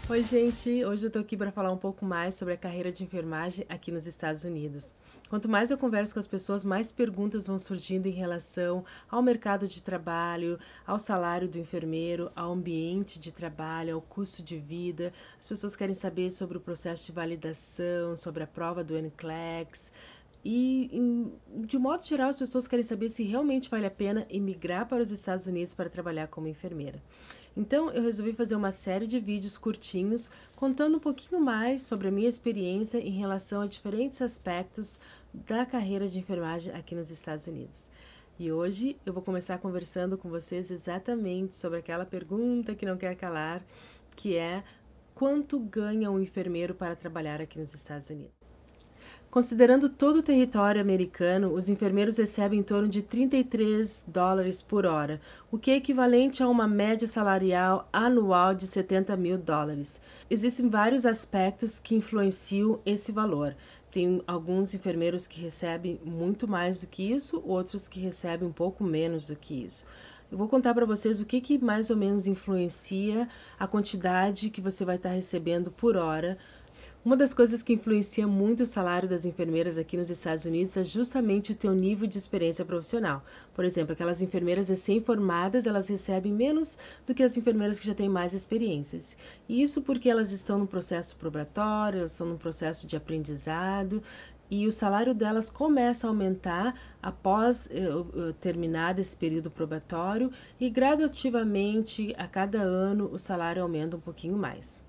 Oi, gente! Hoje eu tô aqui para falar um pouco mais sobre a carreira de enfermagem aqui nos Estados Unidos. Quanto mais eu converso com as pessoas, mais perguntas vão surgindo em relação ao mercado de trabalho, ao salário do enfermeiro, ao ambiente de trabalho, ao custo de vida. As pessoas querem saber sobre o processo de validação, sobre a prova do NCLEX. De modo geral, as pessoas querem saber se realmente vale a pena emigrar para os Estados Unidos para trabalhar como enfermeira. Então, eu resolvi fazer uma série de vídeos curtinhos contando um pouquinho mais sobre a minha experiência em relação a diferentes aspectos da carreira de enfermagem aqui nos Estados Unidos. E hoje eu vou começar conversando com vocês exatamente sobre aquela pergunta que não quer calar, que é: quanto ganha um enfermeiro para trabalhar aqui nos Estados Unidos? Considerando todo o território americano, os enfermeiros recebem em torno de $33 por hora, o que é equivalente a uma média salarial anual de $70.000. Existem vários aspectos que influenciam esse valor. Tem alguns enfermeiros que recebem muito mais do que isso, outros que recebem um pouco menos do que isso. Eu vou contar para vocês o que mais ou menos influencia a quantidade que você vai estar recebendo por hora. Uma das coisas que influencia muito o salário das enfermeiras aqui nos Estados Unidos é justamente o teu nível de experiência profissional. Por exemplo, aquelas enfermeiras recém-formadas, elas recebem menos do que as enfermeiras que já têm mais experiências. E isso porque elas estão no processo probatório, elas estão no processo de aprendizado, e o salário delas começa a aumentar após terminar esse período probatório, e gradativamente, a cada ano, o salário aumenta um pouquinho mais.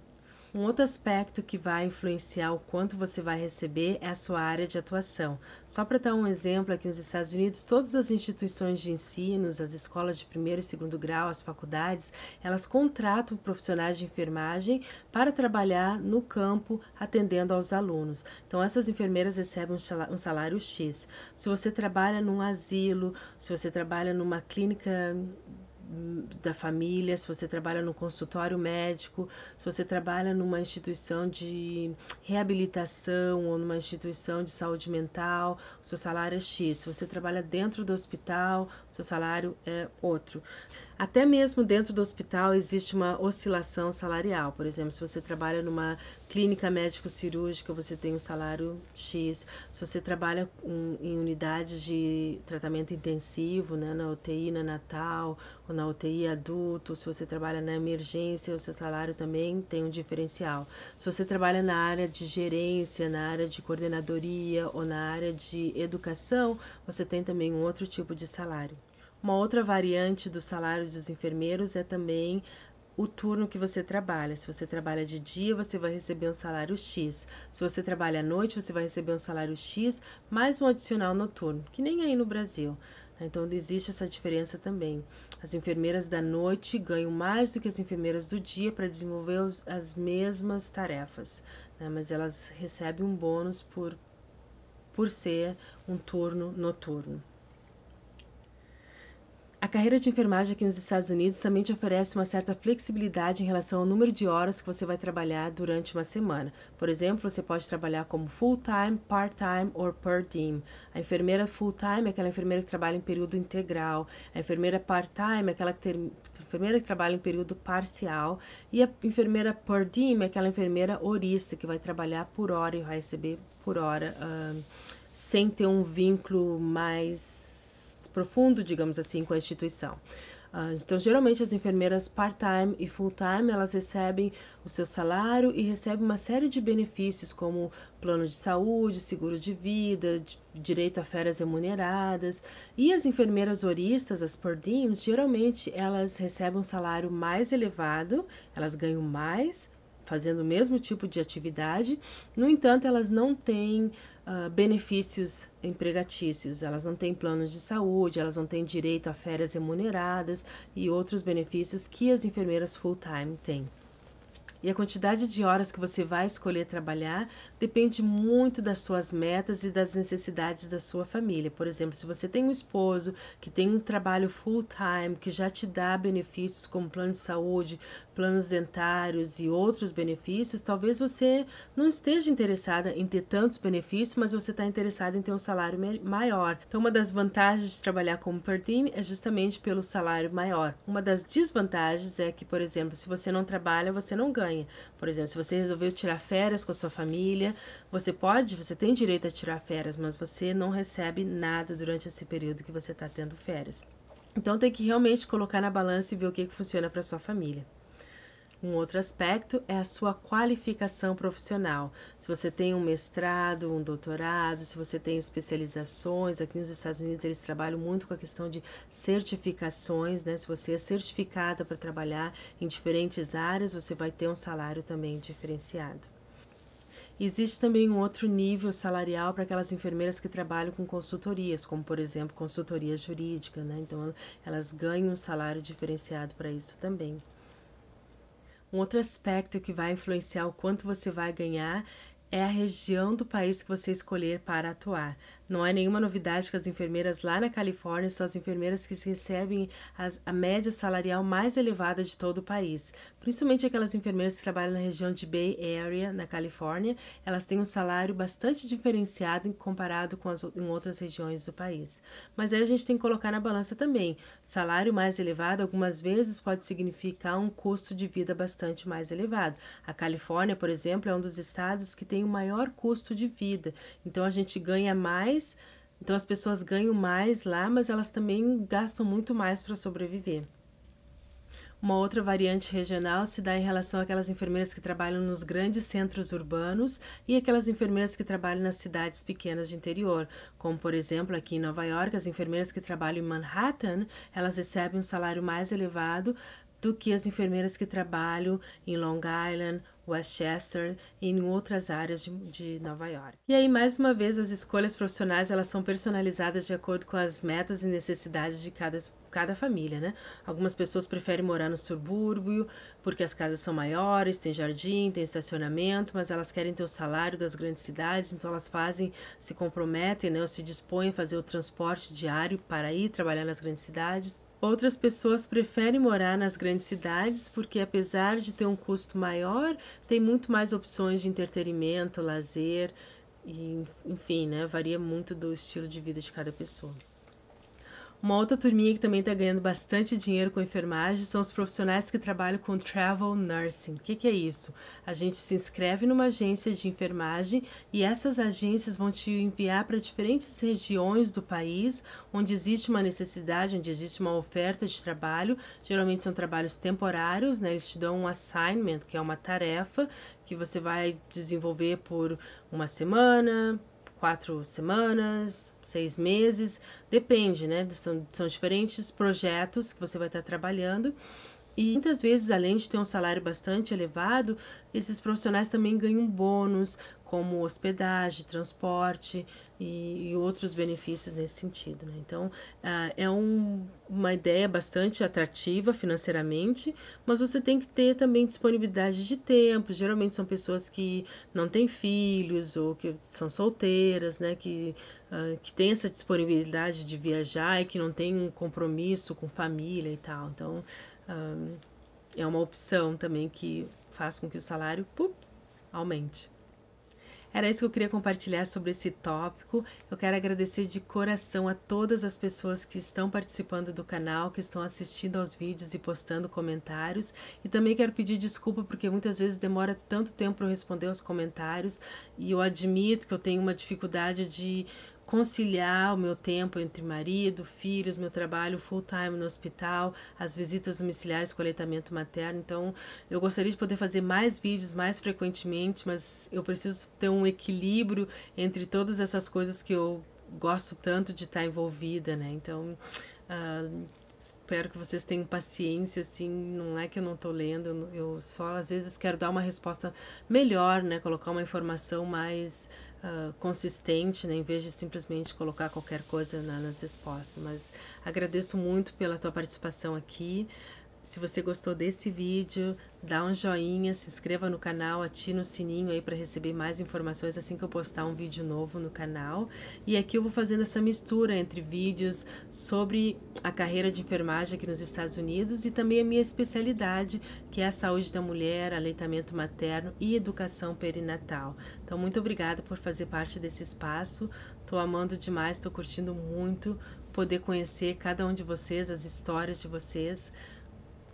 Um outro aspecto que vai influenciar o quanto você vai receber é a sua área de atuação. Só para dar um exemplo, aqui nos Estados Unidos, todas as instituições de ensino, as escolas de primeiro e segundo grau, as faculdades, elas contratam profissionais de enfermagem para trabalhar no campo atendendo aos alunos. Então, essas enfermeiras recebem um salário X. Se você trabalha num asilo, se você trabalha numa clínica da família, se você trabalha no consultório médico, se você trabalha numa instituição de reabilitação ou numa instituição de saúde mental, o seu salário é X. Se você trabalha dentro do hospital, o seu salário é outro. Até mesmo dentro do hospital existe uma oscilação salarial. Por exemplo, se você trabalha numa clínica médico-cirúrgica, você tem um salário X. Se você trabalha em unidades de tratamento intensivo, né, na UTI neonatal ou na UTI adulto, se você trabalha na emergência, o seu salário também tem um diferencial. Se você trabalha na área de gerência, na área de coordenadoria ou na área de educação, você tem também um outro tipo de salário. Uma outra variante do salário dos enfermeiros é também o turno que você trabalha. Se você trabalha de dia, você vai receber um salário X. Se você trabalha à noite, você vai receber um salário X mais um adicional noturno, que nem aí no Brasil. Então, existe essa diferença também. As enfermeiras da noite ganham mais do que as enfermeiras do dia para desenvolver as mesmas tarefas, né? Mas elas recebem um bônus por ser um turno noturno. A carreira de enfermagem aqui nos Estados Unidos também te oferece uma certa flexibilidade em relação ao número de horas que você vai trabalhar durante uma semana. Por exemplo, você pode trabalhar como full-time, part-time ou per diem. A enfermeira full-time é aquela enfermeira que trabalha em período integral. A enfermeira part-time é aquela enfermeira que trabalha em período parcial. E a enfermeira per diem é aquela enfermeira horista que vai trabalhar por hora e vai receber por hora, sem ter um vínculo mais profundo, digamos assim, com a instituição. Então, geralmente as enfermeiras part-time e full-time, elas recebem o seu salário e recebem uma série de benefícios, como plano de saúde, seguro de vida, direito a férias remuneradas. E as enfermeiras horistas, as per diems, geralmente elas recebem um salário mais elevado, elas ganham mais, fazendo o mesmo tipo de atividade. No entanto, elas não têm benefícios empregatícios, elas não têm planos de saúde, elas não têm direito a férias remuneradas e outros benefícios que as enfermeiras full-time têm. E a quantidade de horas que você vai escolher trabalhar depende muito das suas metas e das necessidades da sua família. Por exemplo, se você tem um esposo que tem um trabalho full-time, que já te dá benefícios como plano de saúde, planos dentários e outros benefícios, talvez você não esteja interessada em ter tantos benefícios, mas você está interessada em ter um salário maior. Então, uma das vantagens de trabalhar como per diem é justamente pelo salário maior. Uma das desvantagens é que, por exemplo, se você não trabalha, você não ganha. Por exemplo, se você resolveu tirar férias com a sua família, você tem direito a tirar férias, mas você não recebe nada durante esse período que você está tendo férias. Então tem que realmente colocar na balança e ver o que funciona para sua família. Um outro aspecto é a sua qualificação profissional. Se você tem um mestrado, um doutorado, se você tem especializações, aqui nos Estados Unidos eles trabalham muito com a questão de certificações, né? Se você é certificada para trabalhar em diferentes áreas, você vai ter um salário também diferenciado. Existe também um outro nível salarial para aquelas enfermeiras que trabalham com consultorias, como por exemplo consultoria jurídica, né? Então elas ganham um salário diferenciado para isso também. Um outro aspecto que vai influenciar o quanto você vai ganhar é a região do país que você escolher para atuar. Não é nenhuma novidade que as enfermeiras lá na Califórnia são as enfermeiras que recebem a média salarial mais elevada de todo o país. Principalmente aquelas enfermeiras que trabalham na região de Bay Area, na Califórnia, elas têm um salário bastante diferenciado comparado com em outras regiões do país. Mas aí a gente tem que colocar na balança também. Salário mais elevado algumas vezes pode significar um custo de vida bastante mais elevado. A Califórnia, por exemplo, é um dos estados que tem o maior custo de vida. Então a gente ganha mais. Então as pessoas ganham mais lá, mas elas também gastam muito mais para sobreviver. Uma outra variante regional se dá em relação àquelas enfermeiras que trabalham nos grandes centros urbanos e aquelas enfermeiras que trabalham nas cidades pequenas de interior, como por exemplo aqui em Nova York, as enfermeiras que trabalham em Manhattan, elas recebem um salário mais elevado do que as enfermeiras que trabalham em Long Island, Westchester e em outras áreas de Nova York. E aí, mais uma vez, as escolhas profissionais elas são personalizadas de acordo com as metas e necessidades de cada família, né? Algumas pessoas preferem morar no subúrbio porque as casas são maiores, tem jardim, tem estacionamento, mas elas querem ter o salário das grandes cidades, então elas se comprometem, né, ou se dispõem a fazer o transporte diário para ir trabalhar nas grandes cidades. Outras pessoas preferem morar nas grandes cidades porque, apesar de ter um custo maior, tem muito mais opções de entretenimento, lazer, e, enfim, né, varia muito do estilo de vida de cada pessoa. Uma outra turminha que também está ganhando bastante dinheiro com enfermagem são os profissionais que trabalham com travel nursing. O que é isso? A gente se inscreve numa agência de enfermagem e essas agências vão te enviar para diferentes regiões do país onde existe uma necessidade, onde existe uma oferta de trabalho. Geralmente são trabalhos temporários, né? Eles te dão um assignment, que é uma tarefa que você vai desenvolver por uma semana, 4 semanas, 6 meses, depende, né? São diferentes projetos que você vai estar trabalhando. E muitas vezes, além de ter um salário bastante elevado, esses profissionais também ganham bônus, como hospedagem, transporte e outros benefícios nesse sentido, né? Então, é uma ideia bastante atrativa financeiramente, mas você tem que ter também disponibilidade de tempo. Geralmente são pessoas que não têm filhos ou que são solteiras, né? Que têm essa disponibilidade de viajar e que não tem um compromisso com família e tal. Então, é uma opção também que faz com que o salário aumente. Era isso que eu queria compartilhar sobre esse tópico. Eu quero agradecer de coração a todas as pessoas que estão participando do canal, que estão assistindo aos vídeos e postando comentários. E também quero pedir desculpa porque muitas vezes demora tanto tempo para eu responder aos comentários. E eu admito que eu tenho uma dificuldade de conciliar o meu tempo entre marido, filhos, meu trabalho full time no hospital, as visitas domiciliares com aleitamento materno. Então, eu gostaria de poder fazer mais vídeos mais frequentemente, mas eu preciso ter um equilíbrio entre todas essas coisas que eu gosto tanto de estar envolvida, né? Então, espero que vocês tenham paciência, assim, não é que eu não tô lendo, eu só às vezes quero dar uma resposta melhor, né? Colocar uma informação mais consistente, né, em vez de simplesmente colocar qualquer coisa nas respostas. Mas agradeço muito pela tua participação aqui. Se você gostou desse vídeo, dá um joinha, se inscreva no canal, ative o sininho aí para receber mais informações assim que eu postar um vídeo novo no canal. E aqui eu vou fazendo essa mistura entre vídeos sobre a carreira de enfermagem aqui nos Estados Unidos e também a minha especialidade, que é a saúde da mulher, aleitamento materno e educação perinatal. Então, muito obrigada por fazer parte desse espaço. Tô amando demais, tô curtindo muito poder conhecer cada um de vocês, as histórias de vocês.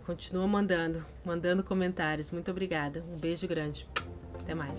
Continua mandando comentários. Muito obrigada. Um beijo grande. Até mais.